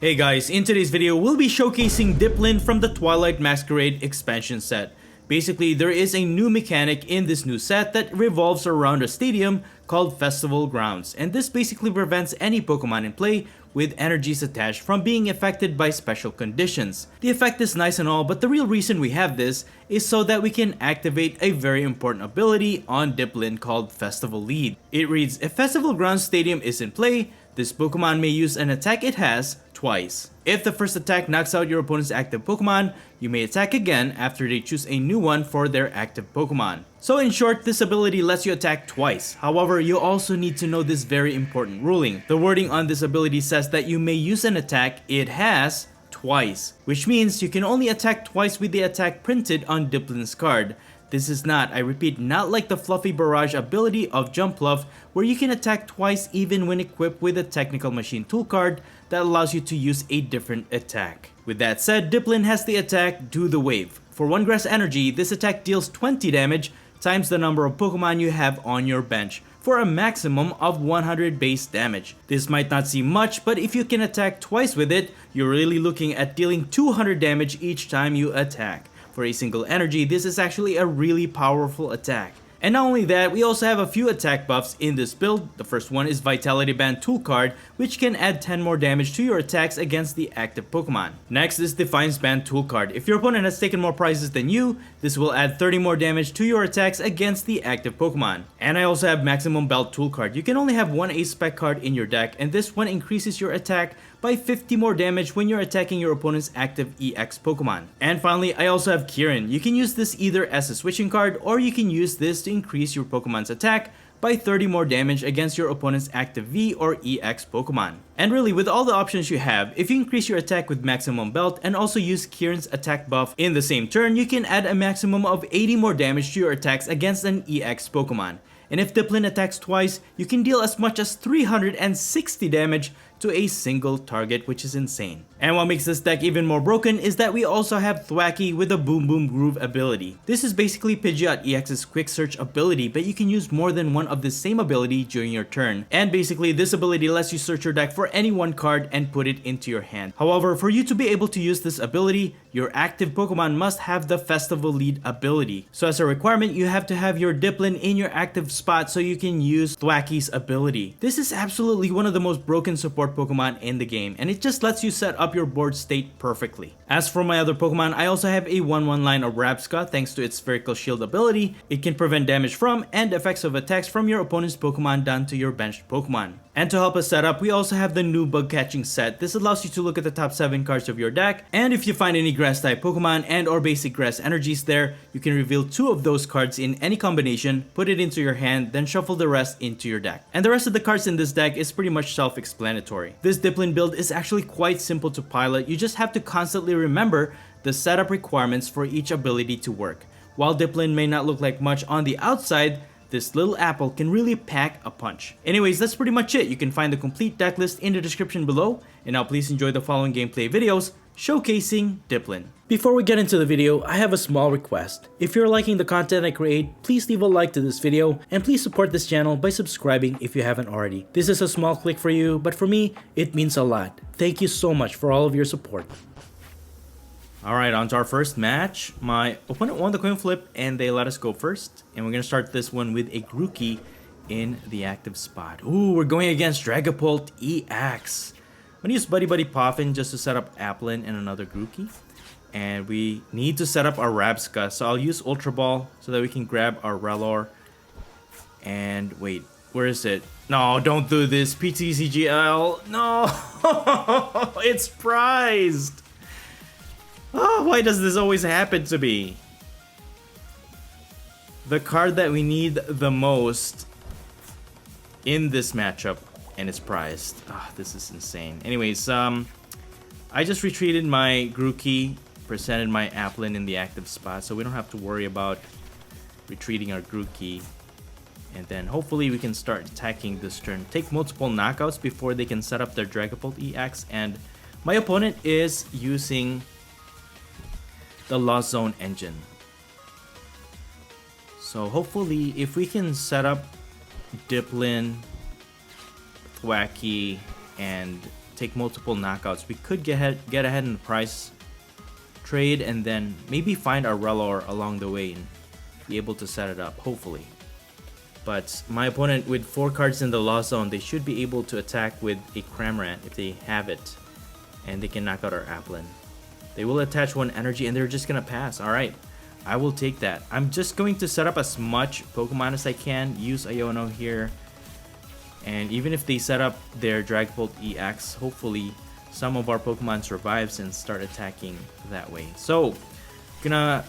Hey guys, in today's video, we'll be showcasing Dripplin from the Twilight Masquerade expansion set. Basically, there is a new mechanic in this new set that revolves around a stadium called Festival Grounds, and this basically prevents any Pokemon in play with energies attached from being affected by special conditions. The effect is nice and all, but the real reason we have this is so that we can activate a very important ability on Dripplin called Festival Lead. It reads, if Festival Grounds Stadium is in play, this Pokemon may use an attack it has twice. If the first attack knocks out your opponent's active Pokemon, you may attack again after they choose a new one for their active Pokemon. So in short, this ability lets you attack twice. However, you also need to know this very important ruling. The wording on this ability says that you may use an attack it has twice, which means you can only attack twice with the attack printed on Dripplin's card. This is not, I repeat, not like the Fluffy Barrage ability of Jumpluff, where you can attack twice even when equipped with a Technical Machine tool card that allows you to use a different attack. With that said, Dripplin has the attack Do the Wave. For 1 grass energy, this attack deals 20 damage times the number of Pokemon you have on your bench, for a maximum of 100 base damage. This might not seem much, but if you can attack twice with it, you're really looking at dealing 200 damage each time you attack. For a single energy, this is actually a really powerful attack. And not only that, we also have a few attack buffs in this build. The first one is Vitality Band tool card, which can add 10 more damage to your attacks against the active Pokemon. Next is Defiance Band tool card. If your opponent has taken more prizes than you, this will add 30 more damage to your attacks against the active Pokemon. And I also have Maximum Belt tool card. You can only have one Ace Spec card in your deck, and this one increases your attack by 50 more damage when you're attacking your opponent's active EX Pokemon. And finally, I also have Kirin. You can use this either as a switching card, or you can use this to increase your Pokemon's attack by 30 more damage against your opponent's active V or EX Pokemon. And really, with all the options you have, if you increase your attack with Maximum Belt and also use Kirin's attack buff in the same turn, you can add a maximum of 80 more damage to your attacks against an EX Pokemon. And if Dripplin attacks twice, you can deal as much as 360 damage to a single target, which is insane. And what makes this deck even more broken is that we also have Thwackey with a Boom Boom Groove ability. This is basically Pidgeot EX's quick search ability, but you can use more than one of the same ability during your turn. And basically, this ability lets you search your deck for any one card and put it into your hand. However, for you to be able to use this ability, your active Pokemon must have the Festival Lead ability. So as a requirement, you have to have your Dripplin in your active spot so you can use Thwackey's ability. This is absolutely one of the most broken support Pokemon in the game, and it just lets you set up your board state perfectly. As for my other Pokemon, I also have a 1/1 line of Rabsca thanks to its Spherical Shield ability. It can prevent damage from and effects of attacks from your opponent's Pokemon done to your benched Pokemon. And to help us set up, we also have the new Bug Catching set. This allows you to look at the top 7 cards of your deck, and if you find any grass type Pokemon and or basic grass energies there, you can reveal 2 of those cards in any combination, put it into your hand, then shuffle the rest into your deck. And the rest of the cards in this deck is pretty much self-explanatory. This Dripplin build is actually quite simple to pilot. You just have to constantly remember the setup requirements for each ability to work. While Dripplin may not look like much on the outside, this little apple can really pack a punch. Anyways, that's pretty much it. You can find the complete deck list in the description below. And now please enjoy the following gameplay videos showcasing Dripplin. Before we get into the video, I have a small request. If you're liking the content I create, please leave a like to this video, and please support this channel by subscribing if you haven't already. This is a small click for you, but for me, it means a lot. Thank you so much for all of your support. Alright, on to our first match. My opponent won the coin flip and they let us go first. And we're going to start this one with a Grookey in the active spot. Ooh, we're going against Dragapult EX. I'm going to use Buddy Buddy Poffin just to set up Applin and another Grookey. And we need to set up our Rabsca, so I'll use Ultra Ball so that we can grab our Relor. And wait, where is it? No, don't do this. PTCGL. No, it's prized. Oh, why does this always happen to me? The card that we need the most in this matchup, and it's prized. Ah, this is insane. Anyways, I just retreated my Grookey, presented my Applin in the active spot, so we don't have to worry about retreating our Grookey. And then hopefully we can start attacking this turn. Take multiple knockouts before they can set up their Dragapult EX. And my opponent is using the Lost Zone engine. So hopefully if we can set up Dripplin, Thwackey, and take multiple knockouts, we could get ahead in the price trade and then maybe find our Relor along the way and be able to set it up, hopefully. But my opponent with 4 cards in the lost zone, they should be able to attack with a Cramorant if they have it, and they can knock out our Applin. They will attach 1 energy and they're just gonna pass. Alright, I will take that. I'm just going to set up as much Pokemon as I can, use Iono here, and even if they set up their Dragapult EX, hopefully some of our Pokemon survives and start attacking that way. So, gonna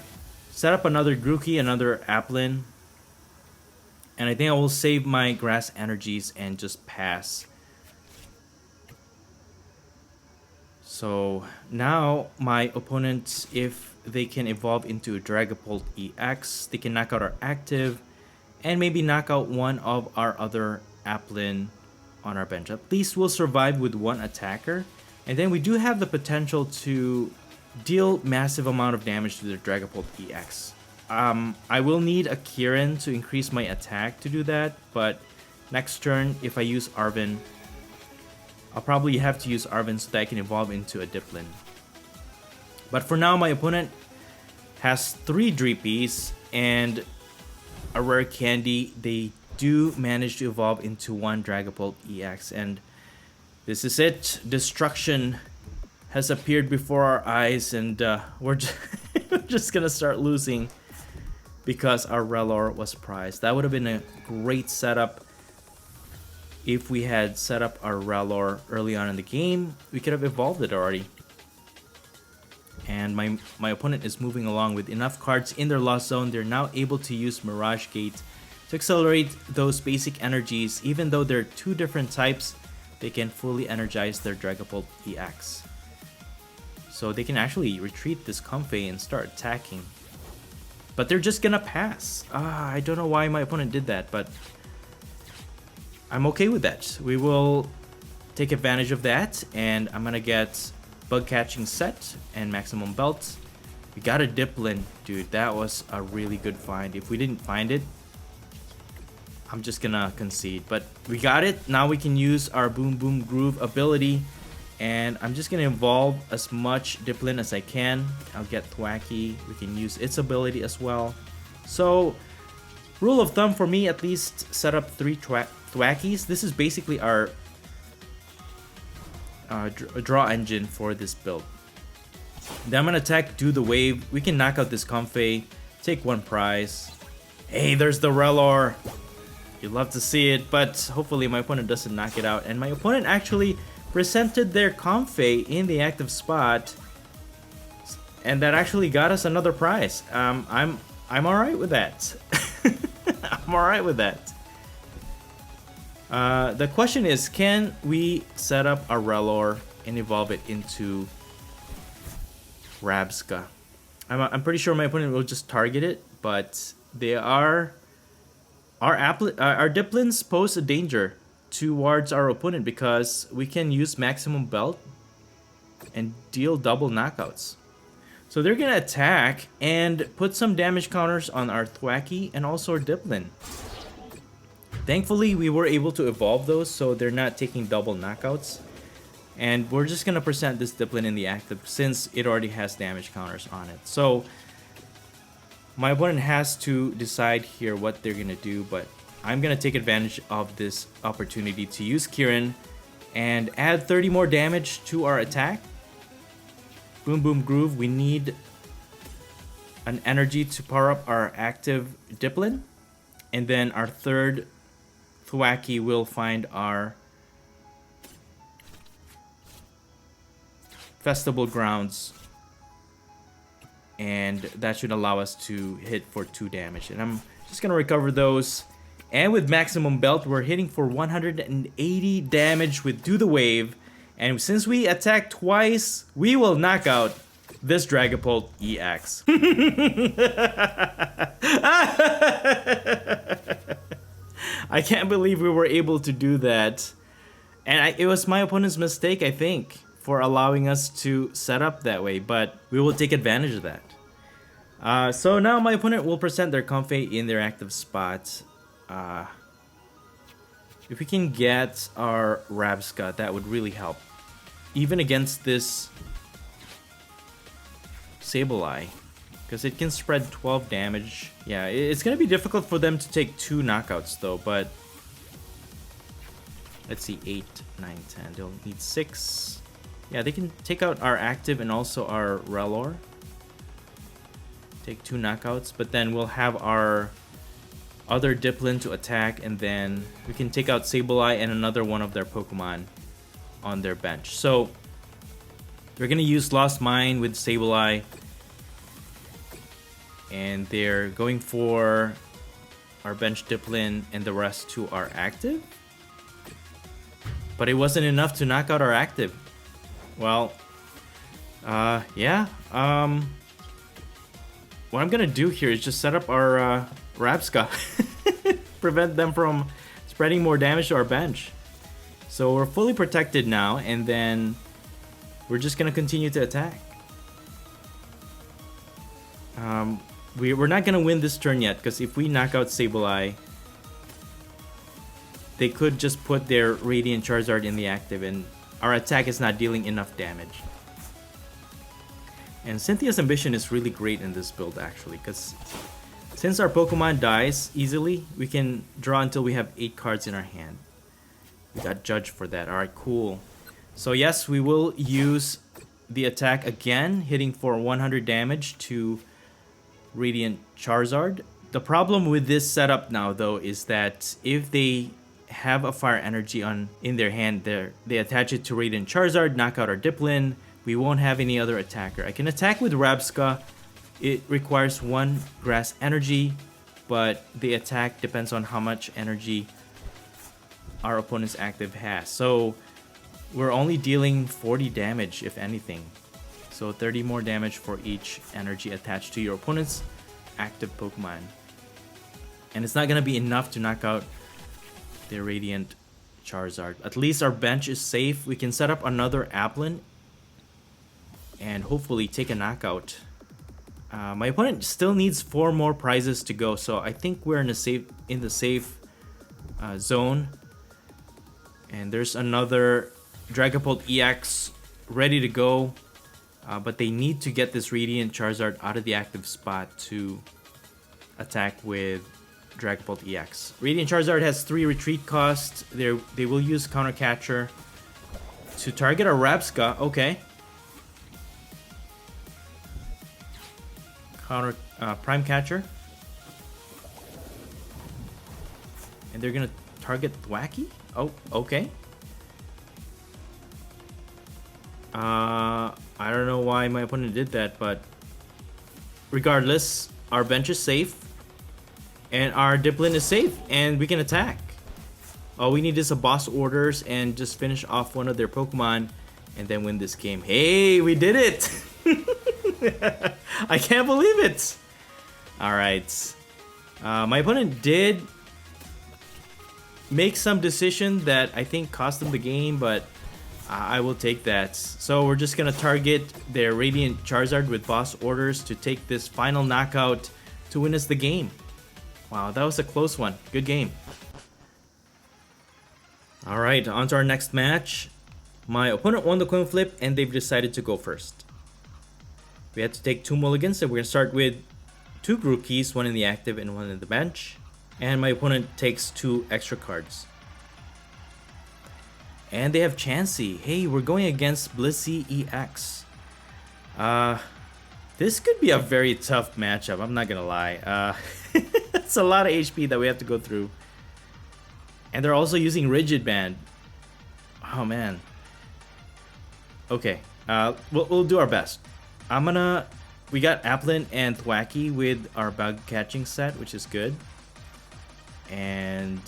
set up another Grookey, another Applin, and I think I will save my grass energies and just pass. So now my opponents, if they can evolve into a Dragapult EX, they can knock out our active and maybe knock out one of our other Applin on our bench. At least we'll survive with 1 attacker. And then we do have the potential to deal massive amount of damage to the Dragapult EX. I will need a Kirin to increase my attack to do that, but next turn, if I use Arven, I'll probably have to use Arven so that I can evolve into a Dripplin. But for now, my opponent has 3 Drippies and a rare candy. They do manage to evolve into 1 Dragapult EX, and this is it. Destruction has appeared before our eyes, and we're just gonna start losing because our Relor was prized. That would have been a great setup if we had set up our Relor early on in the game. We could have evolved it already. And my opponent is moving along with enough cards in their lost zone. They're now able to use Mirage Gate to accelerate those basic energies. Even though they're 2 different types, they can fully energize their Dragapult EX. So they can actually retreat this Comfey and start attacking. But they're just gonna pass. I don't know why my opponent did that, but I'm okay with that. We will take advantage of that, and I'm gonna get Bug Catching Set and Maximum Belt. We got a Dripplin. Dude, that was a really good find. If we didn't find it, I'm just gonna concede. But we got it. Now we can use our Boom Boom Groove ability, and I'm just gonna evolve as much Dripplin as I can. I'll get Thwackey. We can use its ability as well. So, rule of thumb for me, at least set up 3 Thwackeys. This is basically our draw engine for this build. Then I'm gonna attack, do the wave. We can knock out this Comfey, take 1 prize. Hey, there's the Relor. You'd love to see it, but hopefully my opponent doesn't knock it out. And my opponent actually presented their Comfey in the active spot, and that actually got us another prize. I'm alright with that. I'm alright with that. The question is, can we set up a Relor and evolve it into Rabsca? I'm pretty sure my opponent will just target it, but they are our Dripplins pose a danger towards our opponent because we can use Maximum Belt and deal double knockouts. So they're gonna attack and put some damage counters on our Thwackey and also our Dripplin. Thankfully, we were able to evolve those so they're not taking double knockouts. And we're just gonna present this Dripplin in the active since it already has damage counters on it. So my opponent has to decide here what they're gonna do, but I'm gonna take advantage of this opportunity to use Kirin and add 30 more damage to our attack. Boom Boom Groove, we need an energy to power up our active Dripplin, and then our third Thwackey will find our Festival Grounds, and that should allow us to hit for 2 damage. And I'm just gonna recover those, and with Maximum Belt we're hitting for 180 damage with Do the Wave, and since we attack twice, we will knock out this Dragapult EX. I can't believe we were able to do that, and it was my opponent's mistake, I think, for allowing us to set up that way, but we will take advantage of that. So now my opponent will present their Comfey in their active spot. If we can get our Rabsca, that would really help. even against this Sableye, because it can spread 12 damage. Yeah, it's gonna be difficult for them to take 2 knockouts though, but let's see, 8, 9, 10. They'll need 6. Yeah, they can take out our active and also our Relor. Take 2 knockouts, but then we'll have our other Dripplin to attack, and then we can take out Sableye and another one of their Pokemon on their bench. So we're gonna use Lost Mine with Sableye, and they're going for our bench Dripplin, and the rest to our active. But it wasn't enough to knock out our active. Well, yeah. What I'm gonna do here is just set up our Rabsca. Prevent them from spreading more damage to our bench. So we're fully protected now, and then we're just gonna continue to attack. We're not gonna win this turn yet, because if we knock out Sableye, they could just put their Radiant Charizard in the active, and our attack is not dealing enough damage. And Cynthia's Ambition is really great in this build actually, because since our Pokemon dies easily, we can draw until we have 8 cards in our hand. We got Judge for that. Alright, cool. So yes, we will use the attack again, hitting for 100 damage to Radiant Charizard. The problem with this setup now though is that if they have a Fire Energy in their hand, they attach it to Radiant Charizard, knock out our Dripplin, we won't have any other attacker. I can attack with Rabsca. It requires 1 Grass Energy, but the attack depends on how much energy our opponent's active has. So we're only dealing 40 damage if anything. So 30 more damage for each energy attached to your opponent's active Pokemon. And it's not gonna be enough to knock out the Radiant Charizard. At least our bench is safe. We can set up another Applin and hopefully take a knockout. My opponent still needs 4 more prizes to go, so I think we're in the safe zone. And there's another Dragapult EX ready to go, but they need to get this Radiant Charizard out of the active spot to attack with Dragapult EX. Radiant Charizard has 3 retreat costs. They will use Counter Catcher to target a Rabsca. Okay. Counter Prime Catcher. And they're gonna target Thwackey? Oh, okay. I don't know why my opponent did that, but regardless, our bench is safe. And our Dripplin is safe, and we can attack. All we need is a boss orders and just finish off one of their Pokemon and then win this game. Hey, we did it! I can't believe it! Alright. My opponent did make some decision that I think cost them the game, but I will take that. So we're just gonna target their Radiant Charizard with boss orders to take this final knockout to win us the game. Wow, that was a close one. Good game. Alright, on to our next match. My opponent won the coin flip and they've decided to go first. We had to take 2 mulligans, so we're going to start with 2 group keys, 1 in the active and 1 in the bench. And my opponent takes 2 extra cards. And they have Chansey. Hey, we're going against Blissey EX. This could be a very tough matchup, I'm not going to lie. It's a lot of HP that we have to go through. And they're also using Rigid Band. Oh man. Okay, we'll do our best. We got Applin and Thwackey with our bug catching set, which is good. And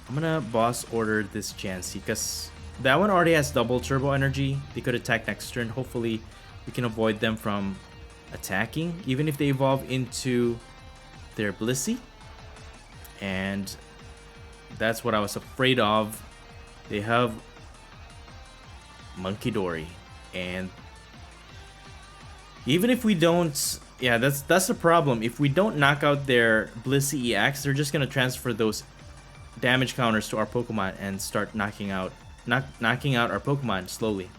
I'm gonna boss order this Chansey because that one already has double turbo energy. They could attack next turn. Hopefully we can avoid them from attacking, even if they evolve into their Blissey. And that's what I was afraid of. They have Monkey Dory, and even if we don't, yeah, that's the problem. If we don't knock out their Blissey EX, they're just gonna transfer those damage counters to our Pokemon and start knocking knocking out our Pokemon slowly.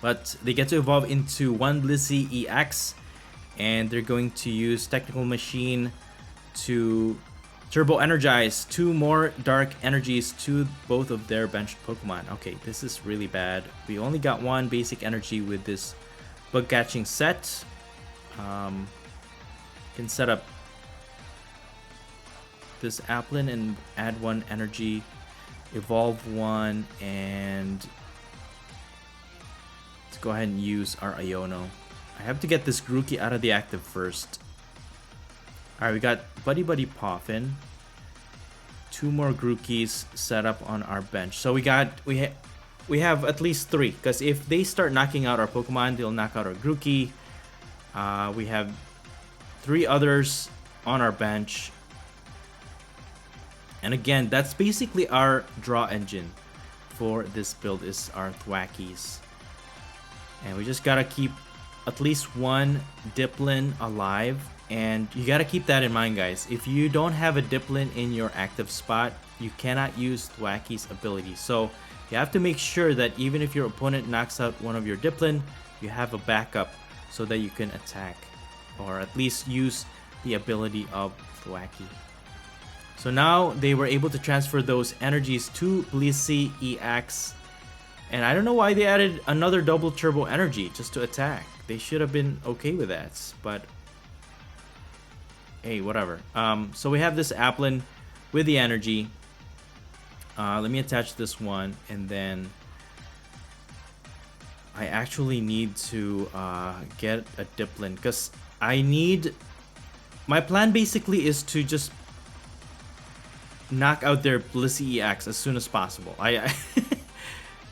But they get to evolve into one Blissey EX, and they're going to use Technical Machine to Turbo Energize 2 more Dark Energies to both of their benched Pokemon. Okay, this is really bad. We only got one basic energy with this Bug Catching set. Can set up this Applin and add one energy, evolve one, and let's go ahead and use our Iono. I have to get this Grookey out of the active first. Alright, we got Buddy Poffin. 2 more Grookeys set up on our bench. So we have at least 3, because if they start knocking out our Pokemon, they'll knock out our Grookey. We have 3 others on our bench. And again, that's basically our draw engine for this build, is our Thwackeys. And we just gotta keep at least one Dripplin alive. And you gotta keep that in mind, guys. If you don't have a Dripplin in your active spot, you cannot use Thwackey's ability. So you have to make sure that even if your opponent knocks out one of your Dripplin, you have a backup so that you can attack, or at least use the ability of Thwackey. So now they were able to transfer those energies to Blissey EX. And I don't know why they added another double turbo energy just to attack. They should have been okay with that, but hey, whatever. So we have this Applin with the energy. Let me attach this one, and then I actually need to get a Dripplin, because I need... My plan basically is to just knock out their Blissey EX as soon as possible.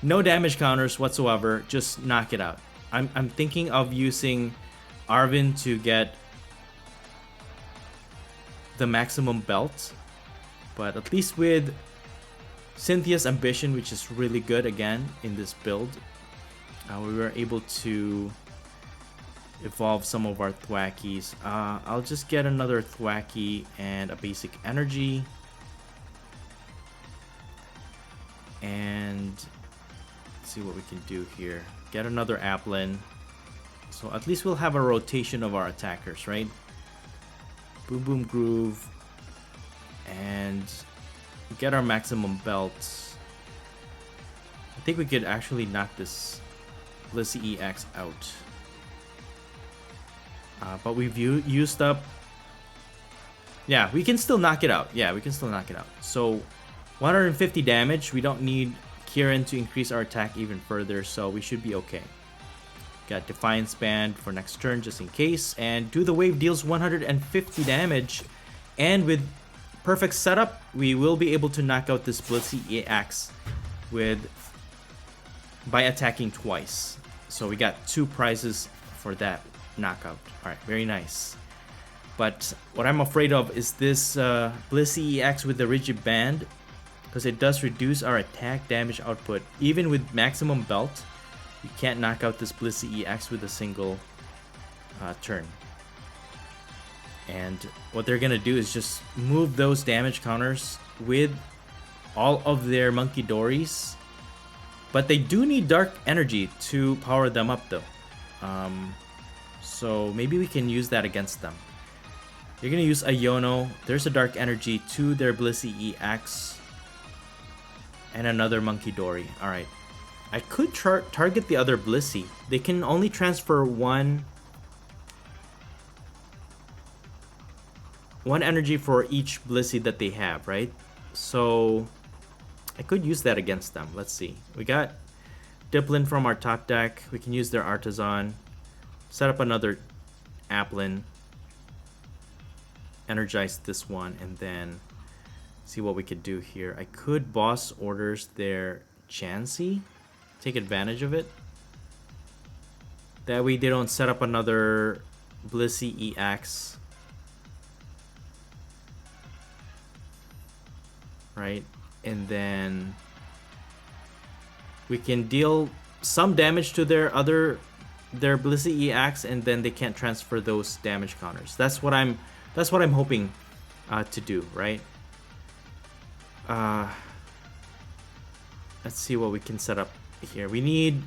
No damage counters whatsoever, just knock it out. I'm thinking of using Arvin to get the maximum belt, but at least with Cynthia's Ambition, which is really good again in this build, we were able to evolve some of our Thwackeys. I'll just get another Thwackey and a basic energy, and let's see what we can do here. Get another Applin, so at least we'll have a rotation of our attackers, right? Boom Boom Groove, and get our maximum belt. I think we could actually knock this Blissey EX out. But we've used up... Yeah, we can still knock it out. Yeah, we can still knock it out. So 150 damage. We don't need Kieran to increase our attack even further, so we should be okay. Got Defiance Band for next turn just in case, and Do the Wave deals 150 damage, and with perfect setup we will be able to knock out this Blissey EX by attacking twice. So we got 2 prizes for that knockout. Alright, very nice. But what I'm afraid of is this Blissey EX with the Rigid Band, because it does reduce our attack damage output. Even with maximum belt, you can't knock out this Blissey EX with a single turn. And what they're gonna do is just move those damage counters with all of their Monkey Dories. But they do need Dark Energy to power them up though. So maybe we can use that against them. They're gonna use Iono. There's a Dark Energy to their Blissey EX. And another Monkey Dory. Alright. I could target the other Blissey. They can only transfer one energy for each Blissey that they have, right? So I could use that against them. Let's see. We got Dripplin from our top deck. We can use their Artisan. Set up another Applin. Energize this one, and then see what we could do here. I could boss orders their Chansey. Take advantage of it. That way they don't set up another Blissey EX. Right? And then we can deal some damage to their Blissey EX, and then they can't transfer those damage counters. That's what I'm hoping to do, right? Let's see what we can set up here. We need...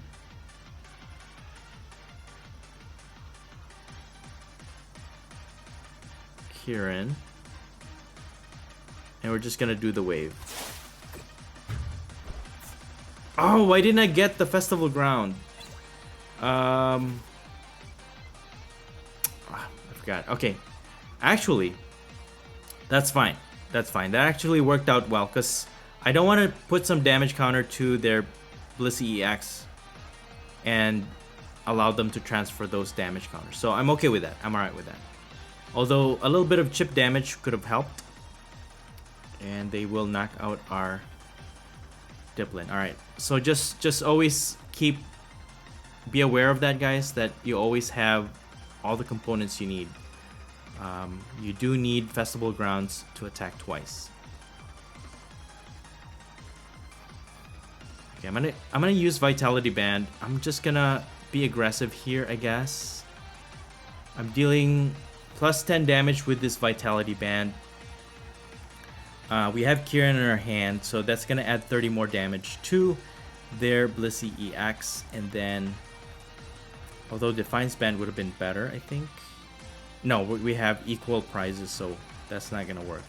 Kieran. And we're just gonna do the wave. Oh, why didn't I get the festival ground? I forgot. Okay. Actually, that's fine. That's fine. That actually worked out well because I don't want to put some damage counter to their Blissey EX and allow them to transfer those damage counters. So I'm okay with that. I'm alright with that. Although a little bit of chip damage could have helped. And they will knock out our Dripplin. Alright. So just always be aware of that, guys, that you always have all the components you need. You do need Festival Grounds to attack twice. Okay, I'm gonna use Vitality Band. I'm just gonna be aggressive here, I guess. I'm dealing plus 10 damage with this Vitality Band. We have Kieran in our hand, so that's gonna add 30 more damage to their Blissey EX, and then, although Defiance Band would have been better, I think. No, we have equal prizes, so that's not gonna work.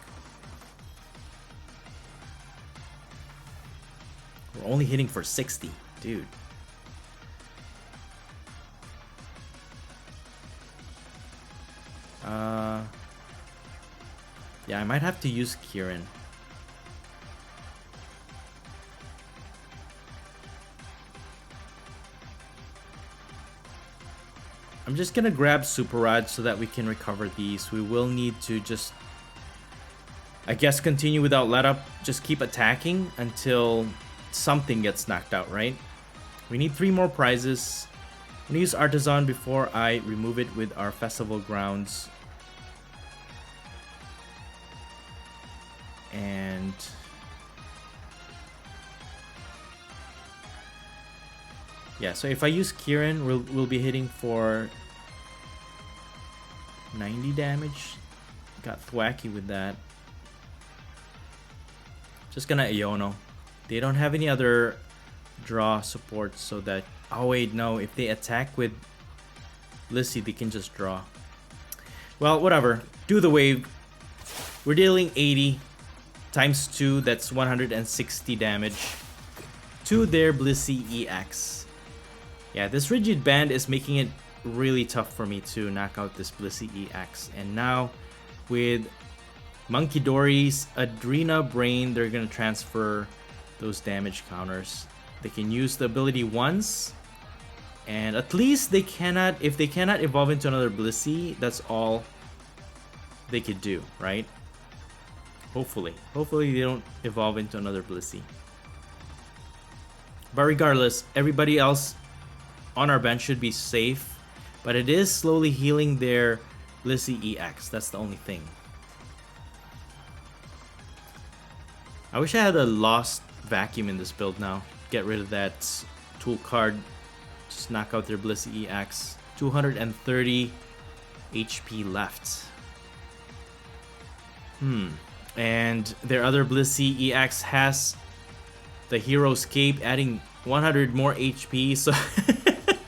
We're only hitting for 60, dude. Yeah, I might have to use Kieran. I'm just gonna grab Super Rod so that we can recover these. We will need to just, I guess, continue without let up. Just keep attacking until something gets knocked out, right? We need 3 more prizes. I'm gonna use Artisan before I remove it with our Festival Grounds. And yeah, so if I use Kieran, we'll be hitting for 90 damage. Got Thwackey with that. Just gonna Iono. They don't have any other draw support, so that... Oh wait, no. If they attack with Blissey, they can just draw. Well, whatever. Do the wave. We're dealing 80 times 2. That's 160 damage to their Blissey EX. Yeah, this Rigid Band is making it really tough for me to knock out this Blissey EX. And now with Monkey Dory's Adrena Brain, they're gonna transfer those damage counters. They can use the ability once, and at least they cannot, if they cannot evolve into another Blissey, that's all they could do, right? Hopefully they don't evolve into another Blissey. But regardless, everybody else on our bench should be safe, but it is slowly healing their Blissey EX. That's the only thing. I wish I had a Lost Vacuum in this build now. Get rid of that tool card. Just knock out their Blissey EX. 230 HP left. And their other Blissey EX has the Hero's Cape, adding 100 more HP. So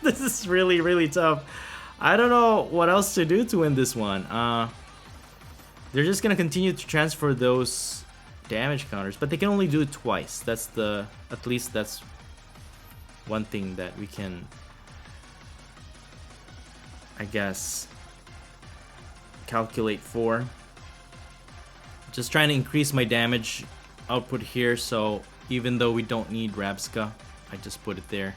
this is really, really tough. I don't know what else to do to win this one. They're just gonna continue to transfer those damage counters, but they can only do it twice. That's the, at least that's one thing that we can, I guess, calculate for. Just trying to increase my damage output here, so even though we don't need Rabska, I just put it there.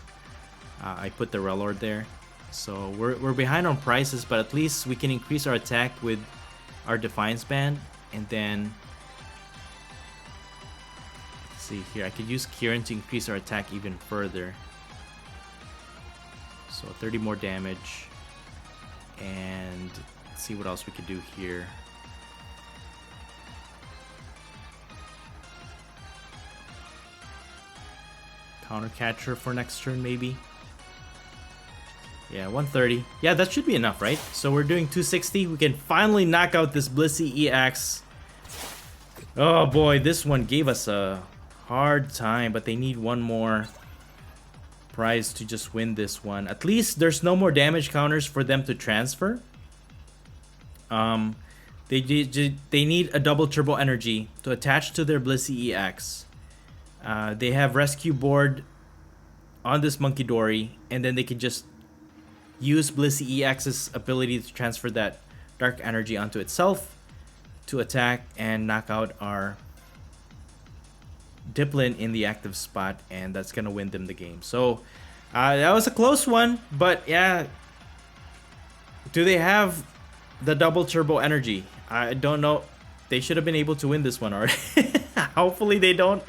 I put the Relord there. So we're behind on prices, but at least we can increase our attack with our Defiance Band. And then, let's see here, I could use Kieran to increase our attack even further. So 30 more damage. And let's see what else we could do here. Counter Catcher for next turn, maybe. Yeah, 130. Yeah, that should be enough, right? So we're doing 260. We can finally knock out this Blissey EX. Oh boy, this one gave us a hard time, but they need one more prize to just win this one. At least there's no more damage counters for them to transfer. They need a double turbo energy to attach to their Blissey EX. They have rescue board on this Monkey Dory, and then they can just use Blissey EX's ability to transfer that dark energy onto itself to attack and knock out our Dripplin in the active spot, and that's gonna win them the game. So that was a close one, but yeah, do they have the double turbo energy? I don't know. They should have been able to win this one already. Hopefully they don't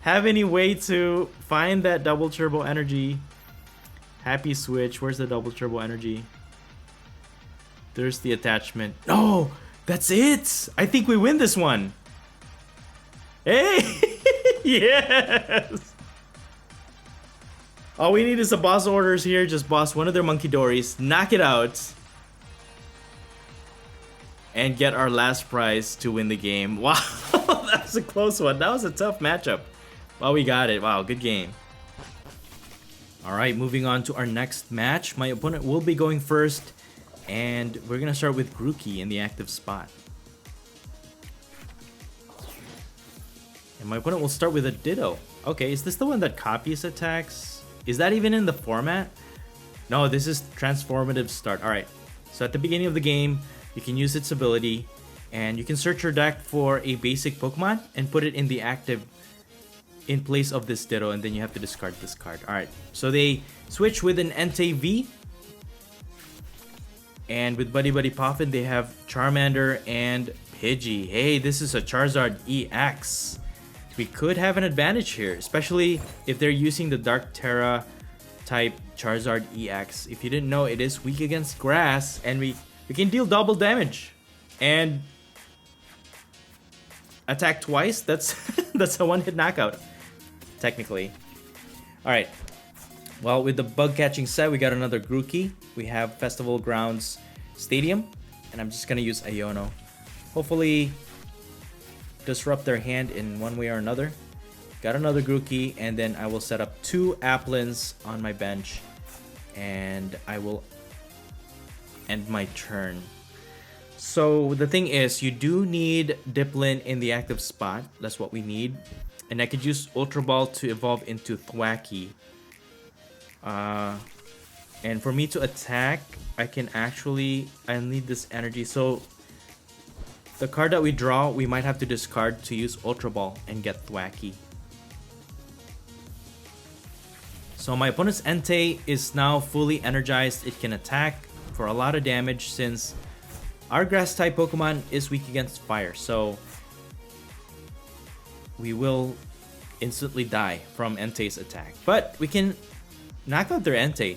have any way to find that double turbo energy. Happy switch. Where's the double turbo energy? There's the attachment. No, that's it. I think we win this one. Hey, yes. All we need is a boss orders here. Just boss one of their Monkey Dories, knock it out, and get our last prize to win the game. Wow, that was a close one. That was a tough matchup. Well, we got it. Wow, good game. Alright, moving on to our next match. My opponent will be going first, and we're going to start with Grookey in the active spot. And my opponent will start with a Ditto. Okay, is this the one that copies attacks? Is that even in the format? No, this is transformative start. Alright, so at the beginning of the game, you can use its ability, and you can search your deck for a basic Pokemon and put it in the active in place of this Ditto, and then you have to discard this card. Alright, so they switch with an Entei V, and with Buddy Buddy Poffin they have Charmander and Pidgey. Hey, this is a Charizard EX. We could have an advantage here, especially if they're using the Dark Terra type Charizard EX. If you didn't know, it is weak against grass, and we can deal double damage and attack twice. That's that's a one-hit knockout, technically. Alright, well, with the bug catching set, we got another Grookey. We have Festival Grounds Stadium, and I'm just gonna use Iono. Hopefully disrupt their hand in one way or another. Got another Grookey, and then I will set up 2 Applins on my bench, and I will end my turn. So the thing is, you do need Dripplin in the active spot. That's what we need. And I could use Ultra Ball to evolve into Thwackey. And for me to attack, I need this energy. So the card that we draw, we might have to discard to use Ultra Ball and get Thwackey. So my opponent's Entei is now fully energized. It can attack for a lot of damage since our grass type Pokemon is weak against fire. So we will instantly die from Entei's attack. But we can knock out their Entei.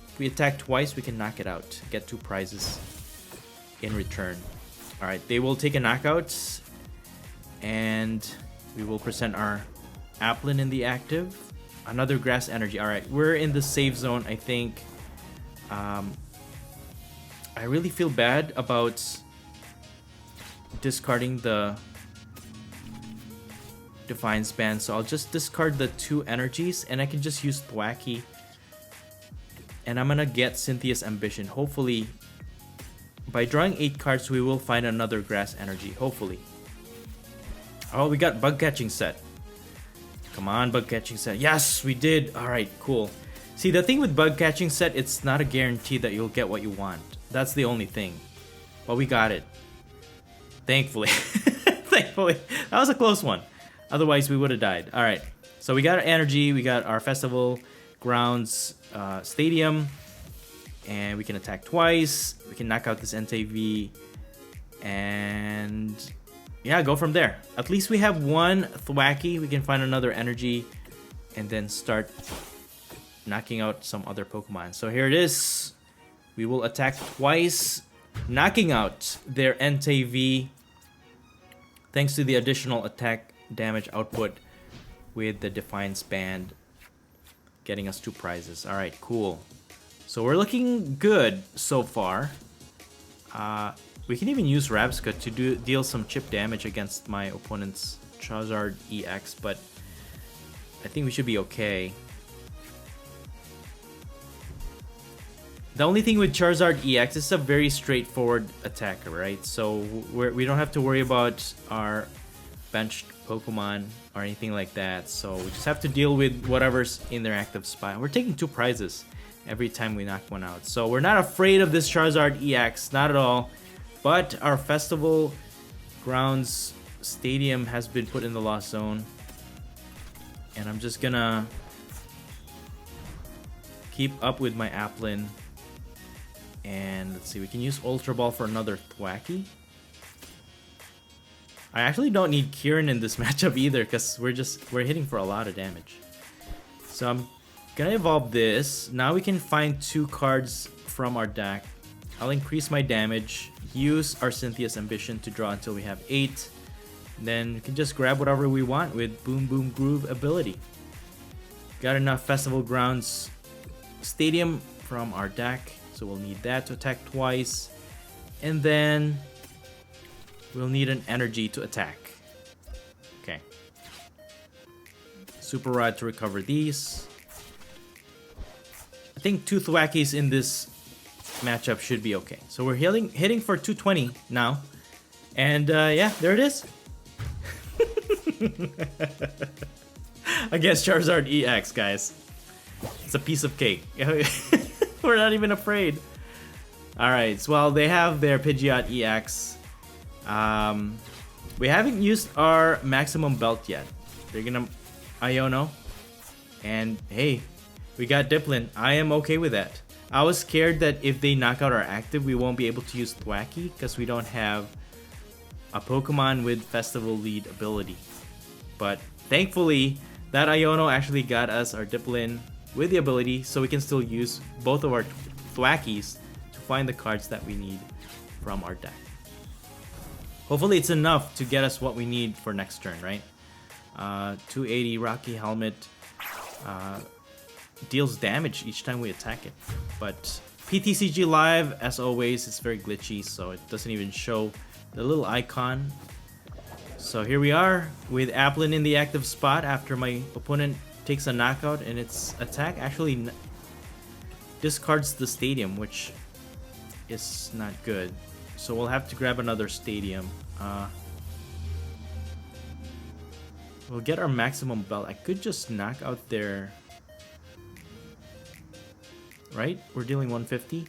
If we attack twice, we can knock it out. Get 2 prizes in return. Alright, they will take a knockout, and we will present our Applin in the active. Another grass energy. Alright, we're in the safe zone, I think. I really feel bad about discarding the Defiance Band, so I'll just discard the 2 energies, and I can just use Thwackey. And I'm gonna get Cynthia's Ambition. Hopefully, by drawing 8 cards, we will find another grass energy. Hopefully. Oh, we got bug catching set. Come on, bug catching set. Yes, we did. Alright, cool. See, the thing with bug catching set, it's not a guarantee that you'll get what you want. That's the only thing. But we got it. Thankfully. Thankfully. That was a close one. Otherwise, we would have died. Alright. So we got our energy. We got our Festival Grounds Stadium. And we can attack twice. We can knock out this Entei V. And yeah, go from there. At least we have one Thwackey. We can find another energy. And then start knocking out some other Pokemon. So here it is. We will attack twice, knocking out their Entei V, thanks to the additional attack damage output with the Defiance Band, getting us 2 prizes. Alright, cool. So we're looking good so far. We can even use Rabscut to deal some chip damage against my opponent's Charizard EX, but I think we should be okay. The only thing with Charizard EX is a very straightforward attacker, right? So we don't have to worry about our benched Pokemon or anything like that. So we just have to deal with whatever's in their active spot. We're taking 2 prizes every time we knock one out. So we're not afraid of this Charizard EX, not at all. But our Festival Grounds Stadium has been put in the Lost Zone. And I'm just gonna keep up with my Applin. And let's see, we can use Ultra Ball for another Thwackey. I actually don't need Kieran in this matchup either, because we're hitting for a lot of damage. So I'm gonna evolve this. Now we can find 2 cards from our deck. I'll increase my damage, use our Cynthia's Ambition to draw until we have 8. Then we can just grab whatever we want with Boom Boom Groove ability. Got enough Festival Grounds Stadium from our deck, so we'll need that to attack twice. And then we'll need an energy to attack. Okay. Super Rod to recover these. I think 2 Thwackeys in this matchup should be okay. So we're hitting for 220 now. And yeah, there it is. Against Charizard EX, guys. It's a piece of cake. We're not even afraid. Alright, so well, they have their Pidgeot EX. We haven't used our maximum belt yet. They're gonna Iono. And hey, we got Dripplin. I am okay with that. I was scared that if they knock out our active, we won't be able to use Thwackey because we don't have a Pokemon with Festival Lead ability. But thankfully, that Iono actually got us our Dripplin with the ability, so we can still use both of our Thwackeys to find the cards that we need from our deck. Hopefully it's enough to get us what we need for next turn, right? 280 Rocky Helmet deals damage each time we attack it. But PTCG Live, as always, is very glitchy, so it doesn't even show the little icon. So here we are with Applin in the active spot after my opponent takes a knockout, and its attack actually discards the stadium, which is not good. So we'll have to grab another stadium. We'll get our maximum belt. I could just knock out their... Right? We're dealing 150.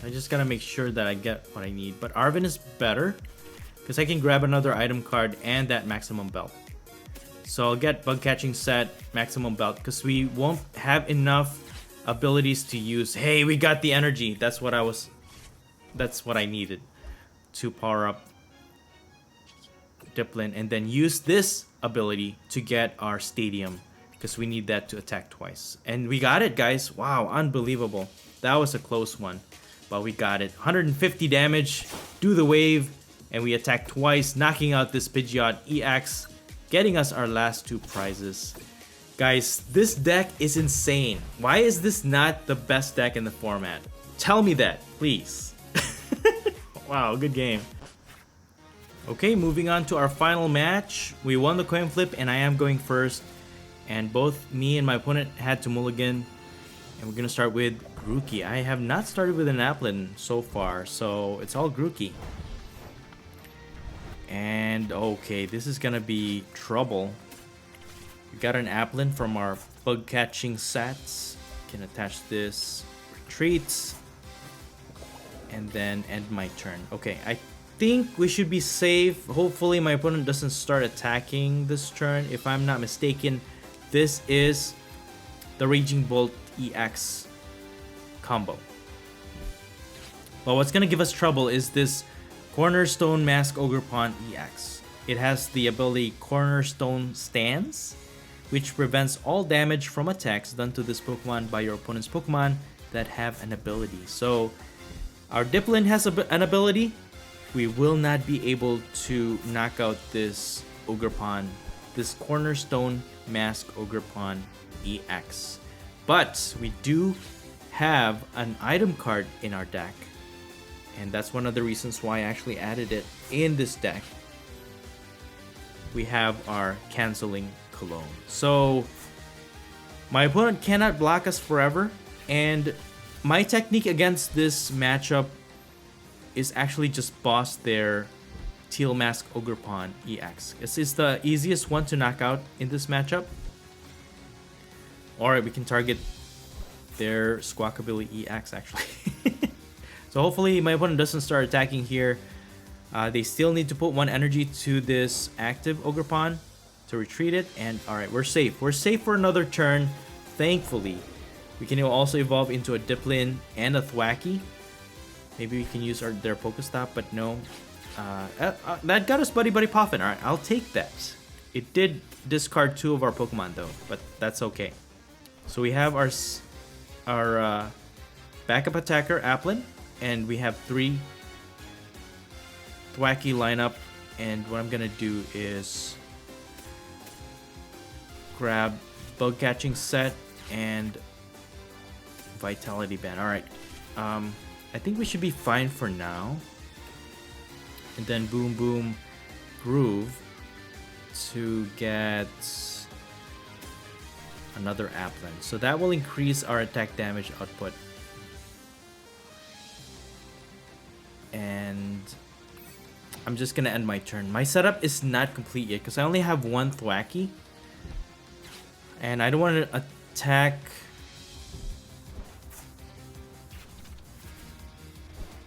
I just gotta make sure that I get what I need. But Arven is better, because I can grab another item card and that maximum belt. So I'll get Bug Catching Set, maximum belt, because we won't have enough abilities to use. Hey, we got the energy. That's what I needed to power up Dripplin, and then use this ability to get our stadium, because we need that to attack twice. And we got it, guys. Wow, unbelievable. That was a close one, but we got it. 150 damage, do the wave, and we attack twice, knocking out this Pidgeot EX, getting us our last 2 prizes. Guys, this deck is insane. Why is this not the best deck in the format? Tell me that, please. Wow, good game. Okay, moving on to our final match. We won the coin flip, and I am going first. And both me and my opponent had to mulligan. And we're gonna start with Grookey. I have not started with an Applin so far, so it's all Grookey. And okay, this is gonna be trouble. We got an Applin from our bug catching sets. Can attach this, retreats, and then end my turn. Okay, I think we should be safe. Hopefully my opponent doesn't start attacking this turn. If I'm not mistaken, this is the Raging Bolt EX combo. But what's gonna give us trouble is this Cornerstone Mask Ogerpon EX. It has the ability Cornerstone Stance, which prevents all damage from attacks done to this Pokemon by your opponent's Pokemon that have an ability. So our Dripplin has an ability. We will not be able to knock out this Ogerpon, this Cornerstone Mask Ogerpon EX. But we do have an item card in our deck And that's one of the reasons why I actually added it in this deck. We have our Canceling Cologne. So my opponent cannot block us forever, and my technique against this matchup is actually just boss their Teal Mask Ogerpon EX. This is the easiest one to knock out in this matchup. Or we can target their Squawkabilly EX actually. So hopefully my opponent doesn't start attacking here. They still need to put 1 energy to this active Ogerpon to retreat it. And alright, we're safe. We're safe for another turn, thankfully. We can also evolve into a Dripplin and a Thwackey. Maybe we can use their Pokestop, but no. That got us Buddy Buddy Poffin. Alright, I'll take that. It did discard 2 of our Pokemon though, but that's okay. So we have our backup attacker, Applin, and we have 3 Thwackey lineup. And what I'm gonna do is grab Bug Catching Set and Vitality Band. Alright, I think we should be fine for now. And then Boom Boom Groove to get another Applin. So that will increase our attack damage output. And I'm just gonna end my turn. My setup is not complete yet because I only have 1 Thwackey. And I don't want to attack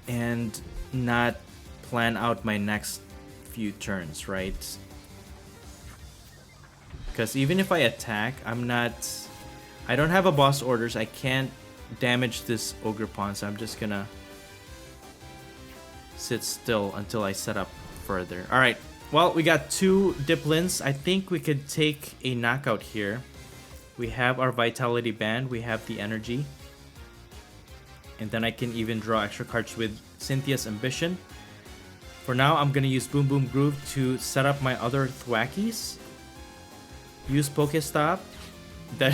and not plan out my next few turns, right? Because even if I attack, I don't have a boss orders. I can't damage this Ogerpon, so I'm just gonna sit still until I set up further. Alright, well, we got 2 Dripplins. I think we could take a knockout here. We have our Vitality Band, we have the energy. And then I can even draw extra cards with Cynthia's Ambition. For now, I'm gonna use Boom Boom Groove to set up my other Thwackeys. Use Pokestop. That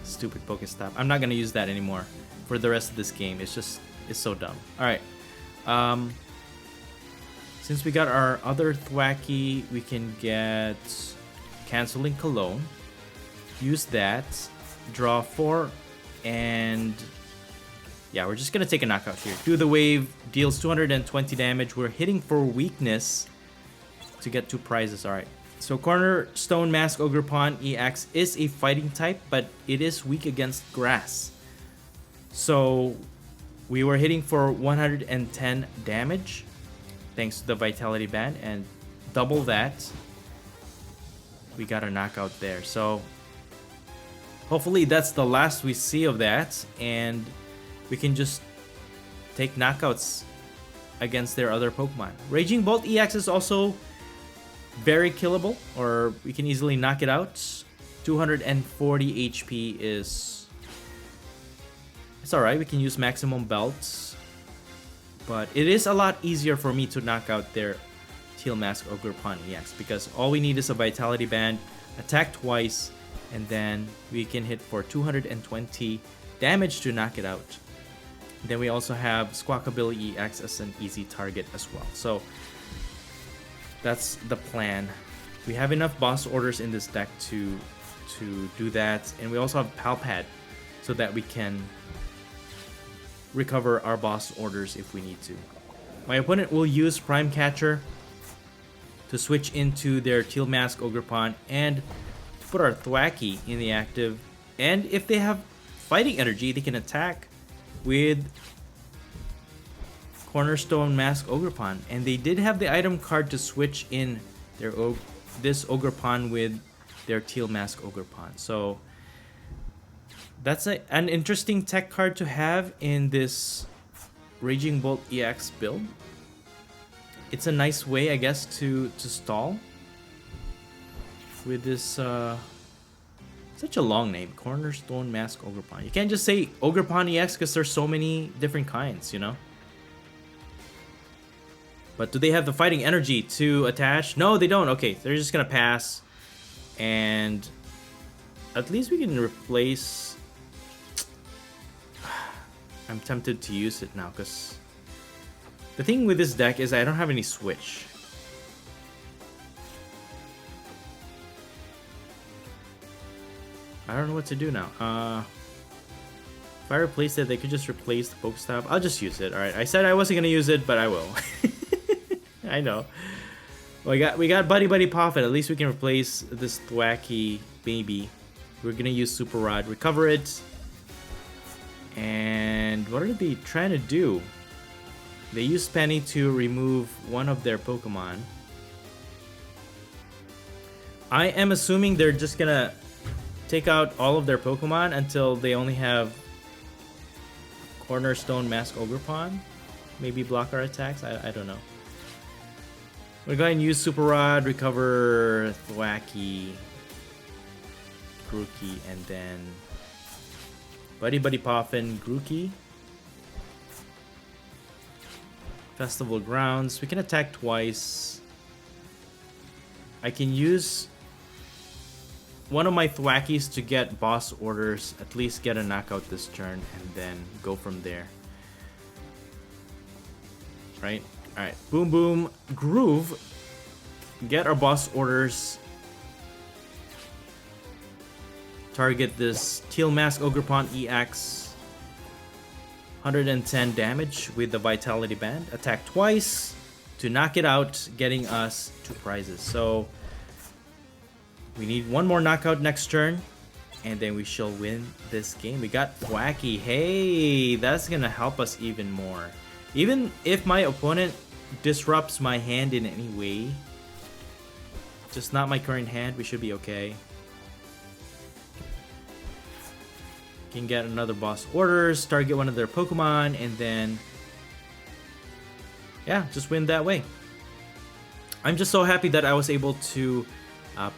stupid Pokestop. I'm not gonna use that anymore for the rest of this game. It's so dumb. Alright. Since we got our other Thwackey, we can get Canceling Cologne. Use that. Draw 4. And yeah, we're just gonna take a knockout here. Do the wave, deals 220 damage. We're hitting for weakness to get 2 prizes. Alright. So Cornerstone Mask Ogerpon EX is a fighting type, but it is weak against grass. So we were hitting for 110 damage thanks to the Vitality Band, and double that. We got a knockout there. So hopefully that's the last we see of that, and we can just take knockouts against their other Pokemon. Raging Bolt EX is also very killable, or we can easily knock it out. 240 HP is... it's alright, we can use Maximum Belts. But it is a lot easier for me to knock out their Teal Mask Ogerpon EX, because all we need is a Vitality Band, attack twice, and then we can hit for 220 damage to knock it out. Then we also have Squawkabilly EX as an easy target as well. So that's the plan. We have enough boss orders in this deck to do that, and we also have Palpad so that we can recover our boss orders if we need to. My opponent will use Prime Catcher to switch into their Teal Mask Ogerpon and to put our Thwackey in the active. And if they have fighting energy, they can attack with Cornerstone Mask Ogerpon. And they did have the item card to switch in their this Ogerpon with their Teal Mask Ogerpon. So that's an interesting tech card to have in this Raging Bolt EX build. It's a nice way, I guess, to stall with this such a long name, Cornerstone Mask Ogerpon. You can't just say Ogerpon EX because there's so many different kinds, you know. But do they have the fighting energy to attach? No, they don't. Okay, they're just gonna pass, and at least we can replace. I'm tempted to use it now because The thing with this deck is I don't have any switch. I don't know what to do now. If I replace it, they could just replace the Pokestop. I'll just use it. Alright, I said I wasn't gonna use it, but I will. I know. Well, we got Buddy Buddy Poffin. At least we can replace this Thwackey baby. We're gonna use Super Rod, recover it. And what are they trying to do? They use Penny to remove one of their Pokemon. I am assuming they're just gonna take out all of their Pokemon until they only have Cornerstone Mask Ogerpon. Maybe block our attacks. I don't know. We're going to use Super Rod, recover Thwackey, Grookey, and then Buddy Buddy Poffin, Grookey. Festival Grounds. We can attack twice. I can use one of my Thwackeys to get boss orders, at least get a knockout this turn, and then go from there. Right? Alright. Boom Boom. Groove. Get our boss orders. Target this Teal Mask Ogerpon EX. 110 damage with the Vitality Band. Attack twice to knock it out, getting us 2 prizes. So we need one more knockout next turn, and then we shall win this game. We got Thwackey. Hey, that's gonna help us even more. Even if my opponent disrupts my hand in any way, just not my current hand, we should be okay. Can get another boss orders, target one of their Pokemon, and then yeah, just win that way. I'm just so happy that I was able to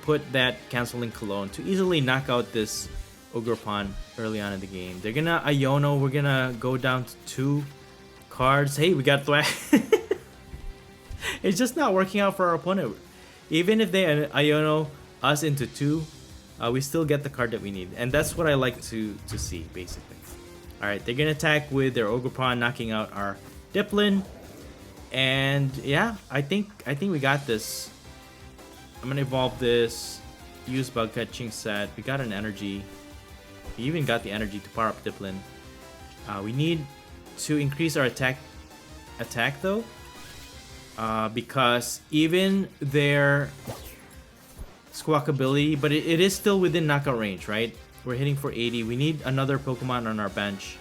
put that Canceling Cologne to easily knock out this Ogerpon early on in the game. They're gonna Iono. We're gonna go down to 2 cards. Hey, we got Thwack. It's just not working out for our opponent. Even if they Iono us into 2, we still get the card that we need. And that's what I like to see, basically. Alright, they're gonna attack with their Ogerpon, knocking out our Dripplin. And yeah, I think we got this. I'm gonna evolve this, use Bug Catching Set. We got an energy. We even got the energy to power up Dripplin. We need to increase our attack though, because even their Squawk ability, but it is still within knockout range, right? We're hitting for 80. We need another Pokemon on our bench.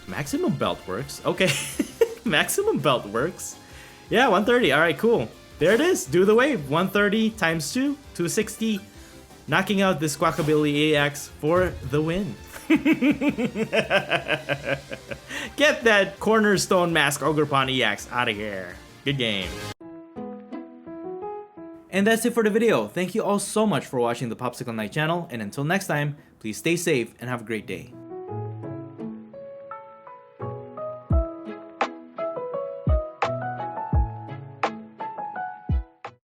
Maximum Belt works. Okay, Maximum Belt works. Yeah, 130. All right, cool. There it is. Do the wave. 130 times 2, 260. Knocking out the Squawkabilly AX for the win. Get that Cornerstone Mask Ogerpon EX out of here. Good game. And that's it for the video. Thank you all so much for watching the Popsicleknight channel. And until next time, please stay safe and have a great day.